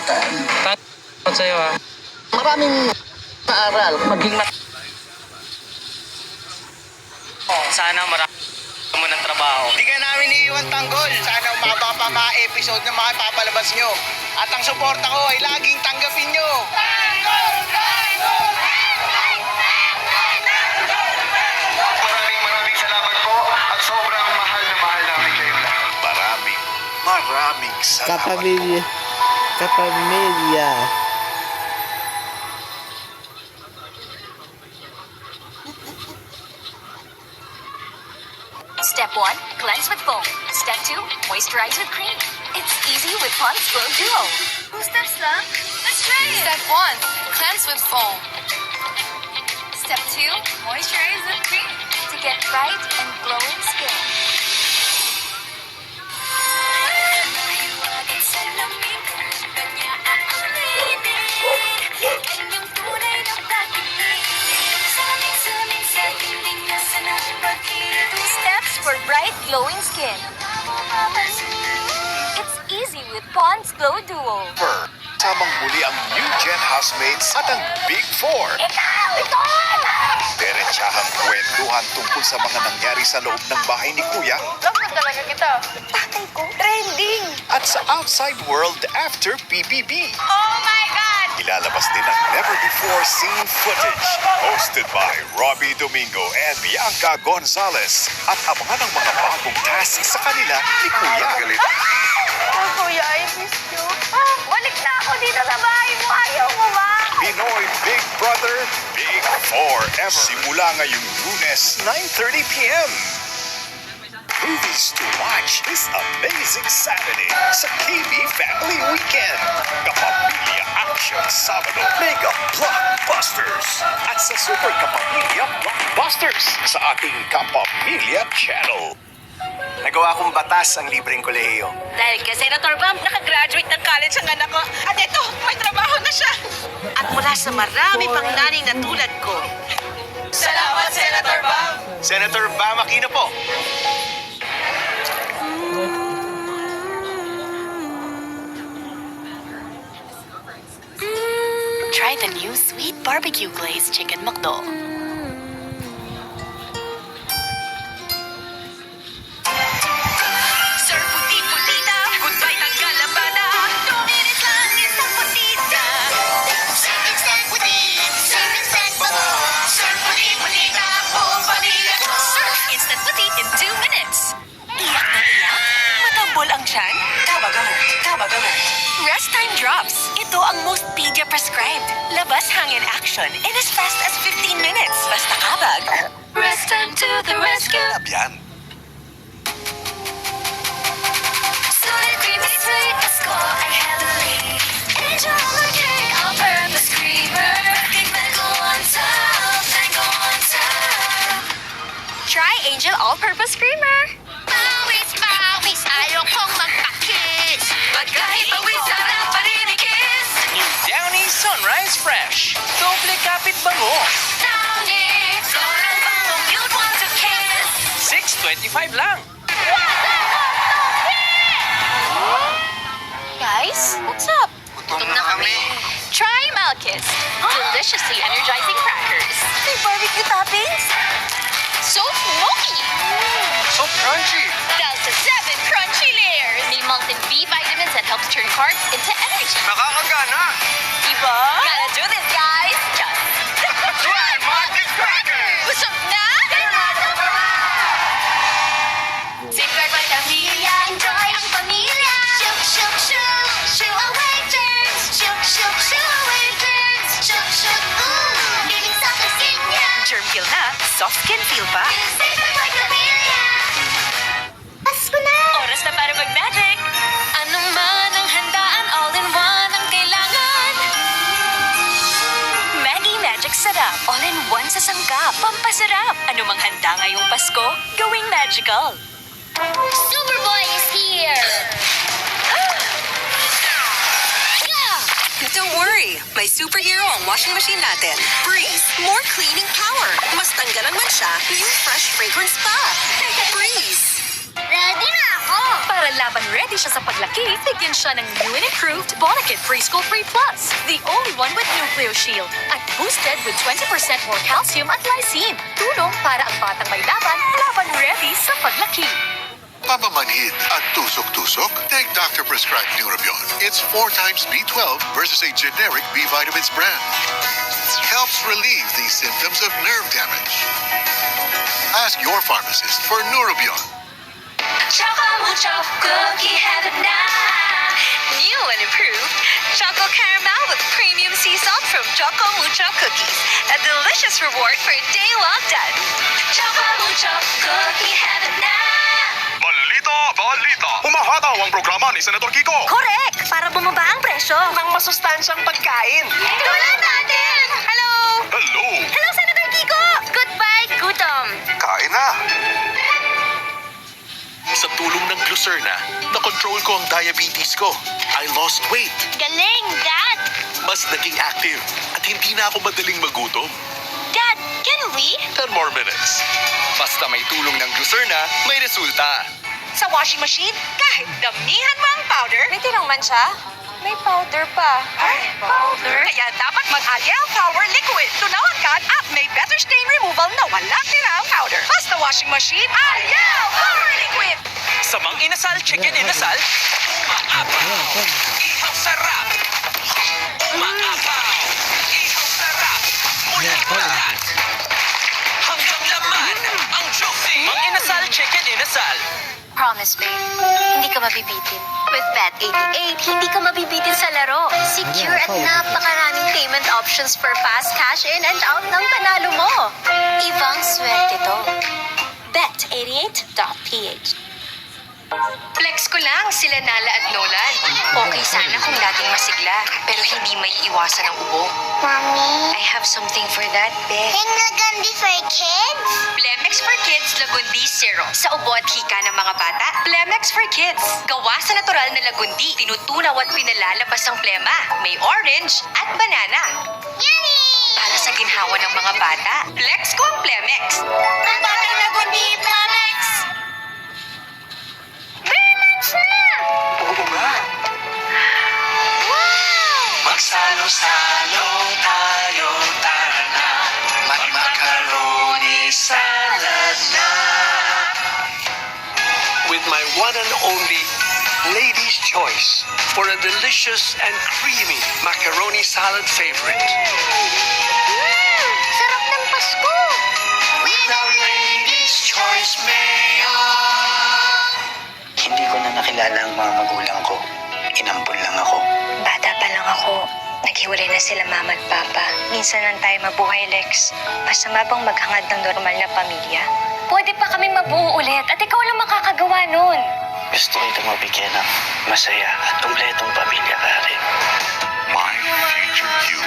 Takot sa'yo ah. Maraming maaral. Maging Sana marami mo ng trabaho. Hindi ka namin iiwan tanggol. Sana umaba pa mga episode na mga papalabas nyo. At ang suporta ko ay laging tanggapin nyo. Maraming salamat po at sobrang mahal na mahal namin kayo lahat. Maraming salamat. kapamilya. Kapamilya. Step 1, cleanse with foam. Step 2, moisturize with cream. It's easy with Pond's Glow Duo. 2 steps lang? Let's try it! Step 1, cleanse with foam. Step 2, moisturize with cream. To get bright and glowing skin. Two steps for bright, glowing skin. It's easy with Pond's Glow Duo. Samang muli ang New Gen housemates at ang Big Four. Diretsahang kwentuhan tungkol sa mga nangyari sa loob ng bahay ni Kuya Love mo talaga kita. Tatay ko, trending! at sa outside world after PBB. Oh my God! Ilalabas din ang never-before-seen footage hosted by Robbie Domingo and Bianca Gonzalez at abangan ang mga bagong tasks sa kanila ni Kuya. Oh, Kuya, I miss you. Balik na ako dito sa bahay mo. Ayaw mo ba? Pinoy Big Brother, Big Forever. Simula ngayong Lunes, 9:30 p.m. Movies to watch this amazing Saturday sa KB Family Weekend. Kapamilya Action Sabado, Mega Blockbusters. At sa Super Kapamilya Blockbusters sa ating Kapamilya Channel. Nagawa kong batas ang libreng kolehiyo. Dahil kay Senator Bam, nakagraduate ng college ang anak ko. At ito, may trabaho na siya. At mula sa marami pang naning na tulad ko. Salamat, Senator Bam! Senator Bam Aquino po. Try the new sweet barbecue glazed chicken McDo. Sir Puti-Putita, goodbye Tagalabada. 2 minutes lang, isang putita. Instant puti, instant bango. Sir Puti-Putita, buong pamilya ko. Sir Instant Puti in 2 minutes. Iyak na iyak? Matambol ang tiyan? Kabagangan. Rest Time Drops. Ito ang most pedia prescribed. Labas hangin action in as fast as 15 minutes. Basta kabag. Rest time to the rescue. Yan. Sweet, creamy, sweet, let's go and heavenly. Angel on the cake, all-purpose creamer. Big mango on top, mango on top. Try Angel All-Purpose Creamer. Bawis, bawis, ayaw kong magpakis. Pagkahit pawis, sarap pa rin i-kiss. New Downy Sunrise Fresh. Doble kapit bango. Downy, floral bango, you'd want to kiss. $6.25 lang. Guys, what's up? Gutom na kami. Try Malkis. Deliciously energizing crackers. May barbecue toppings. So smoky. So crunchy. Down to 7 crunchy layers. May molten B vitamins that helps turn carbs into energy. Nakakagana. Diba? Gotta do this, guys. Just Try Marcus Crackers! busog na. Safeguard by Pamilya, enjoy ang pamilya. Shook, shook, shook, shoo away germs. Shook, shook, shoo away germs. Shook, shook, liling sa kasinya. Germ kill na, soft skin feel pa. Safeguard by Pamilya. Pasko na! Oras na para mag-magic. Anong man ang handaan, all-in-one ang kailangan. Maggie Magic Sarap. All-in-one sa sangkap. Pampasarap. Anumang handa ngayong Pasko, gawing magical. Superboy is here! Don't worry, may superhero ang washing machine natin. Breeze, more cleaning power. Mas tanggalan man siya, new fresh fragrance pa. Breeze. Ready na ako! Para laban ready siya sa paglaki, bigyan siya ng new and improved Bonakid Preschool Free Plus. The only one with Nucleo Shield. At boosted with 20% more calcium at lysine. Tulong para ang batang may laban ready sa paglaki. Pamamanhid at tusok-tusok? Take doctor-prescribed Neurobion. It's 4 times B12 versus a generic B vitamins brand. Helps relieve these symptoms of nerve damage. Ask your pharmacist for Neurobion. Choco Mucho Cookie Heaven na! New and improved Choco Caramel with premium sea salt from Choco Mucho Cookies. A delicious reward for a day well done. Choco Mucho Cookie Heaven na! Balita! Humahataw ang programa ni Senator Kiko. Correct! Para bumaba ang presyo. Ng masustansyang pagkain. Tulad natin! Hello! Hello! Hello, Senator Kiko! Goodbye, gutom! Kain na! Sa tulong ng Glucerna, na-control ko ang diabetes ko. I lost weight. Galing, Dad! Mas naging active at hindi na ako madaling magutom. Dad, can we? 10 more minutes. Basta may tulong ng Glucerna, may resulta. Sa washing machine, kahit damihan mo ang powder, may tinangman siya. May powder pa. Ay, powder? Kaya dapat mag-Ariel Power Liquid. Tunaw agad at may better stain removal na walang tirang powder. Basta washing machine, Ariel Power Liquid! Sa Mang Inasal Chicken Inasal, maapaw, ihaw sarap. Maapaw, ihaw sarap. Mula lahat. Hanggang laman, ang juicy. Mang Inasal Chicken Inasal. Promise, babe. Hindi ka mabibitin. With Bet88, hindi ka mabibitin sa laro. Secure at napakaraming payment options for fast cash in and out ng panalo mo. Ibang swerte to. Bet88.ph. Flex ko lang sila Nala at Nolan. Okay sana kung dating masigla, pero hindi may iwasan ang ubo. Mommy? I have something for that, Beth. Nagandi for kids? Blemex for Kids Lagundi Serum. Sa ubo at hika ng mga bata, Blemex for Kids. Gawa sa natural na lagundi, tinutunaw at pinalalabas ang plema. May orange at banana. Yummy! Para sa ginhawa ng mga bata, flex ko ang Blemex. Ang batang lagundi, Plemex! Plemex na! Oo nga. Magsalo-salo tayo, tara na. Mag-macaroni salad na. With my one and only Lady's Choice for a delicious and creamy macaroni salad favorite. Sarap ng Pasko! With our Lady's Choice Mayo. Hindi ko na nakilala ang mga magulang ko. Inampun lang ako. Bata pa lang ako. Naghiwalay na sila mama at papa. Minsan lang tayo mabuhay, Lex. Masama bang maghangad ng normal na pamilya? Pwede pa kami mabuo ulit at ikaw lang makakagawa nun. Gusto kita mabigyan ng masaya at kumpletong pamilya ka rin. My Future You.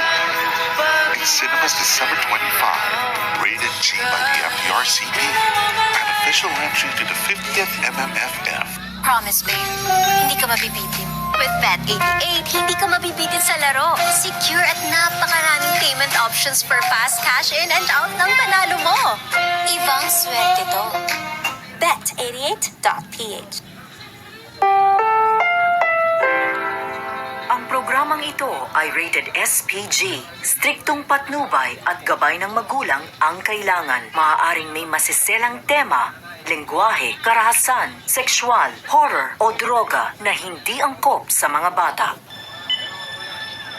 In cinemas December 25. Rated G by the FDRCP. An official entry to the 50th MMFF. Promise, babe. Hindi ka mabibitin. With Bet88, hindi ka mabibitin sa laro. Secure at napakaraming payment options for fast cash in and out ng panalo mo. Ibang swerte to. Bet88.ph. Ang programang ito ay rated SPG. Striktong patnubay at gabay ng magulang ang kailangan. Maaaring may masiselang tema, lengguwahe, karahasan, sexual, horror o droga na hindi angkop sa mga bata.